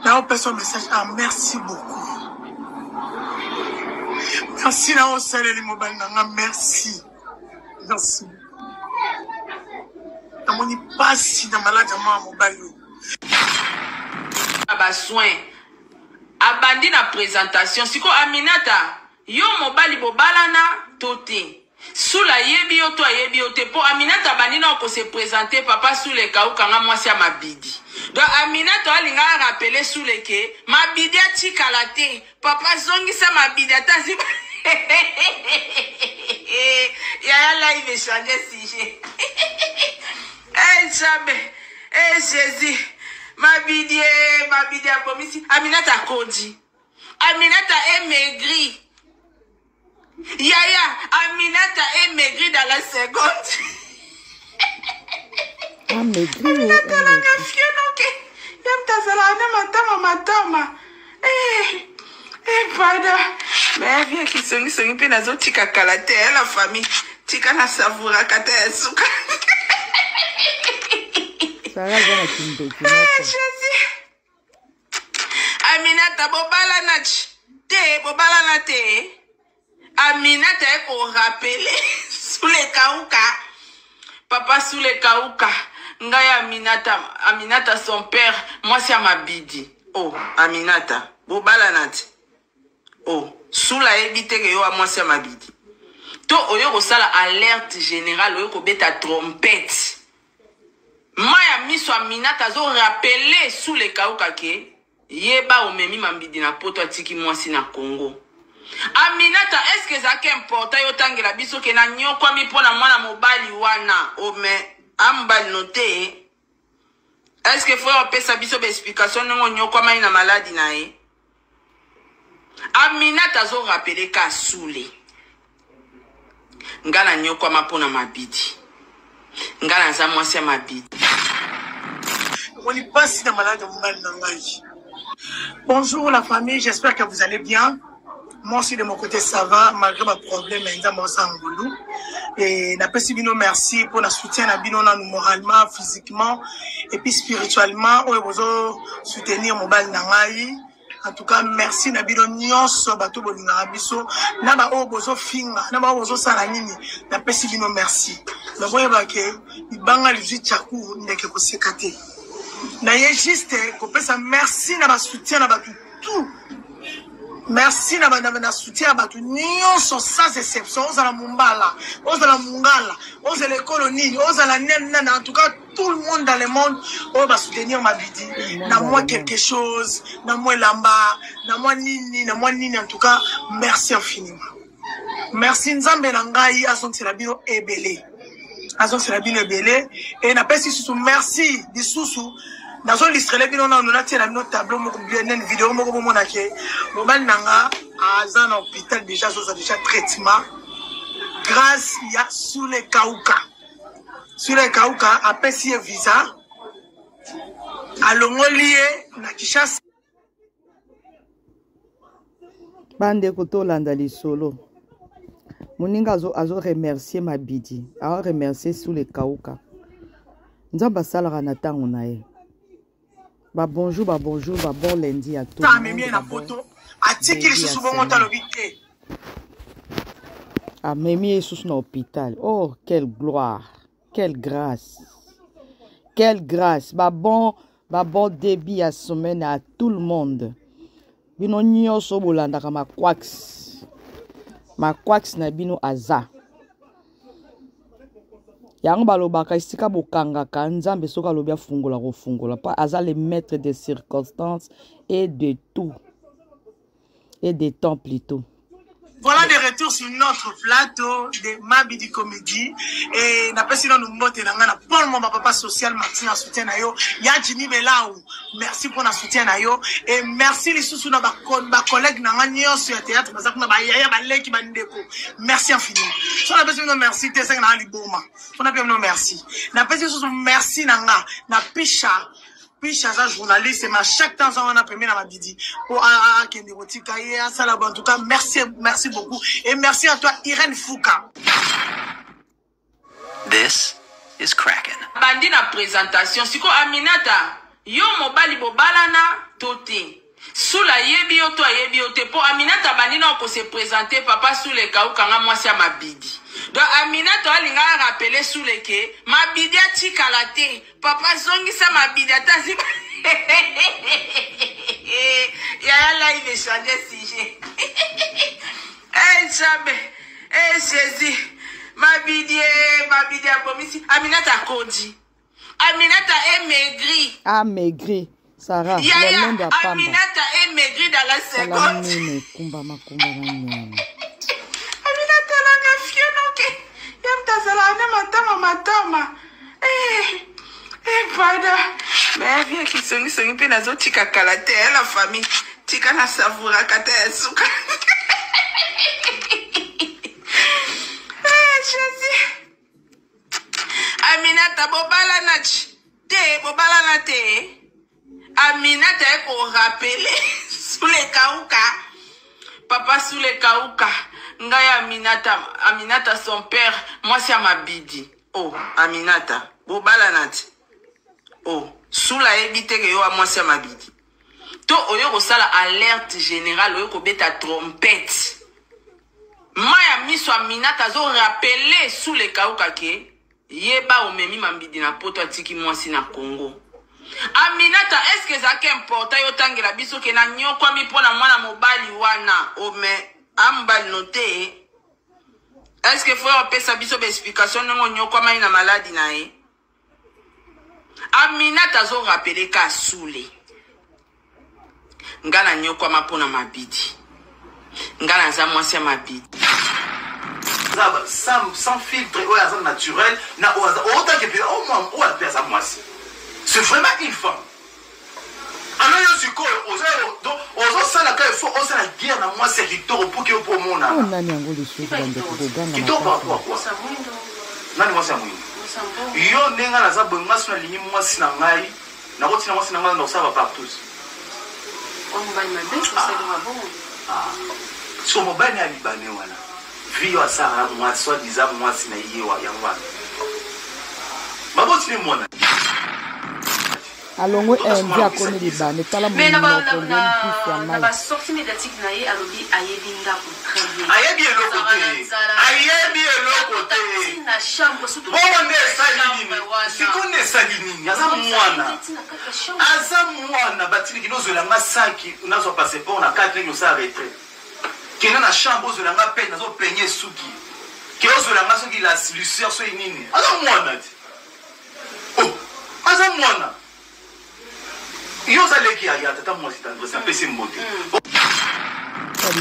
Là, on passe un message. Ah, merci beaucoup. Merci, là, on salue les mobiles. Merci. Merci. On n'y passe si dans malade à moi, mobile. Aba soin. Abandi na présentation. Siko Aminata. Yo mobile bobalana tote. Soula yebi yo to yebi yo te po Aminata bandina ko se présenter papa Soule Kauka moi si Mabidi. Donc Aminata alinga rappeler Soule ke Mabidi atikalate papa zongi sa Mabidi atazi. Ya live changer sujet. Eh jamais. Eh Jésus. Mabidi abomisi. Aminata kodi. Aminata est maigri. Yaya, Aminata est maigri dans la seconde. Aminata la gafion, ok. Yam tazalana matama. Pardon. Mais viens qui songi pe nazo tika kalate la famille. Tika na savoura kate suka. Jésus. Aminata bobala na te. Aminata est pour rappeler sous les Kauka. Papa sous les Kauka. Ngaya Aminata son père. Moi c'est Mabidi. Oh, Aminata. Bobalanati. Oh, sous la évite que yo moi c'est Mabidi. To oyo ko sala alerte générale oyo ko beta trompette. Maya miso Aminata zo rappeler sous les Kauka ke yeba o memi Mabidi na poto atiki moi si na Congo. Aminata, est-ce que ça qui est important yo tangela biso ke na nyoko mi pona mwana mobali wana o me ambal noté. Est-ce que faut appeler sa biso explication ngo nyoko ma ina maladie na e? Aminata zo rappeler ka Soule. Ngala nyoko ma pona Mabidi. Ngala za mwasi Mabidi. On y passe dans malade mobile nangai. Bonjour la famille, j'espère que vous allez bien. Moi aussi de mon côté ça va malgré ma problème et n'a pas si bien merci pour le soutien à bino moralement, physiquement et puis spirituellement on vous soutenir mobile nangai. En tout cas merci na bino nyonso bato bolinga biso na ba o bozo finga na ba bozo sala nini na pas si bien merci. Na boye ba ke ibanga lizi chaku ndeke ko sekate. Na ye juste ko pesa merci na ba soutien na ba tout. Merci na soutien à batu nyonso sans exception aux la Mumbala, aux la Mungala, aux les colonies, aux la nena en tout cas tout le monde dans le monde va soutenir Mabidi. Na moi quelque chose, na moi lamba, na moi nini en tout cas merci infiniment. Merci Nzambe nangai azongi la bino ebele. Azongi la bino ebele et na pesi sous merci disusu. Dans un listre, les bino na on a tiré notre tableau, une vidéo, mon aké. Mobile nanga à un hôpital déjà, ça déjà traitement. Grâce il y a sous les Kauka. Sous les Kauka, après si un visa, à l'ongolier, na Kishasa. Bande koto landali solo. Moninga azo remercier Mabidi. A remercier sous les Kauka. Nzamba salara na tango na ye. Bonjour, bon lundi à tous. Ah, Mimi est sous l'hôpital. Oh, quelle gloire, quelle grâce. Quelle grâce. Bon débit à semaine à tout le monde. Bino nyoso bolanda kama quax. Ma quax na bino aza. Yang balobaka isika bokanga ka nzambe soka lobia fungola pas aza le maître des circonstances et de tout et des temps plutôt. Voilà des retours sur notre plateau de Mabidi Comédie et n'a pas si nous monter dans na Paul mon papa social Martin en soutien na yo ya Jimmy Belaou merci pour la soutien na yo et merci les sous na ba collègue na nganyo sur théâtre parce que na ba yaya ba leki ba ndeko merci infiniment so na besoin de merci te ça na liboma on a besoin de merci na pas sous merci na nga na pisha puis chaque journaliste mais chaque temps on a permis à Mabidi pour en tout cas merci beaucoup et merci à toi Irène Fouka. This is Kraken. Bandi na présentation siko Aminata Yo mobali bobalana tote. Sula yebi yo to yebi yo te po Aminata banina ko se présenter papa Soule Kauka nga mwasi ya mabidi. Donc Aminata alinga rappeler Soule ke mabidi atikala te. Papa zongisa mabidi atazi. Ya live changer sujet. Eh jamais. Eh Jésus. Mabidi abomisi. Aminata kodi. Aminata est maigri. Ah maigri. Sarah, Aminata est maigri dans la seconde. Aminata la gafionoke. Yamtazala matama. Pada. Mais bien qui songi pe nazo tika kalate la famille. Tika na savura kata suka. Jésus. Aminata bobala na te. Aminata est pour rappeler Soule Kauka. Papa Soule Kauka. Ngaya Aminata son père. Moi c'est Mabidi. Oh, Aminata. Bobalanati. Oh, Soula ebite que yo a moi c'est Mabidi. To oyo ko sala alerte générale oyo ko beta trompette. Maya miso Aminata zo rappeler Soule Kauka ke yeba omemi Mabidi na poto atiki moi si na Congo. Aminata, est-ce que ça qui est important yo tangela biso ke na nyoko mi pona mwana mobali wana ome ambal noté? Est-ce que faut apesa biso be explication ngo nyoko mai na maladie na e? Aminata zo rappeler ka Soule. Ngana nyoko ma pona mabidi. Ngana za mwasi mabidi. Sans filtre, au hasard naturel, na au hasard autant que au moins au hasard mwasi. C'est vraiment une femme. Alors, je suis quoi? Aux ça, la il faut oser la guerre dans moi, c'est Victor pour que vous pour mon âme. Victor par rapport à quoi? Non, moi, c'est un mouille. Yo, nenga la zabe, moi, sur la ligne, moi, c'est un maï. Na route, moi, c'est un maï, ça va partout. On va y mettre, c'est bon. Sur mon bain, il y a Libanais, voilà. Vie à ça, moi, soit disant, moi, c'est un yé, wa, yawan. Ma bonne, c'est moi. Alongo endi akoni libane tala mais na ba sortie médiatique na ye alobi ayebi ndako très bien ayebi eloko te na chambre surtout bon ne salini sikone salini aza mwana batili kinozo langa saki unazo passeport na 4 nyo sa retrait kena na chambre zo langa pe nazo peigner suki keozo langa soki la lucière so nini aza mwana ti oh aza mwana yo zaleki ya tata moi c'est André ça pese mbote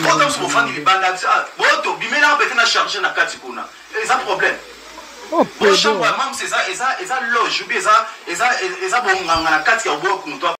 autant so fandi libanda boto bimena peut na charger na kati kuna ça problème bon chambre même c'est ça loge ou bien ça bon nganga na kati ya boku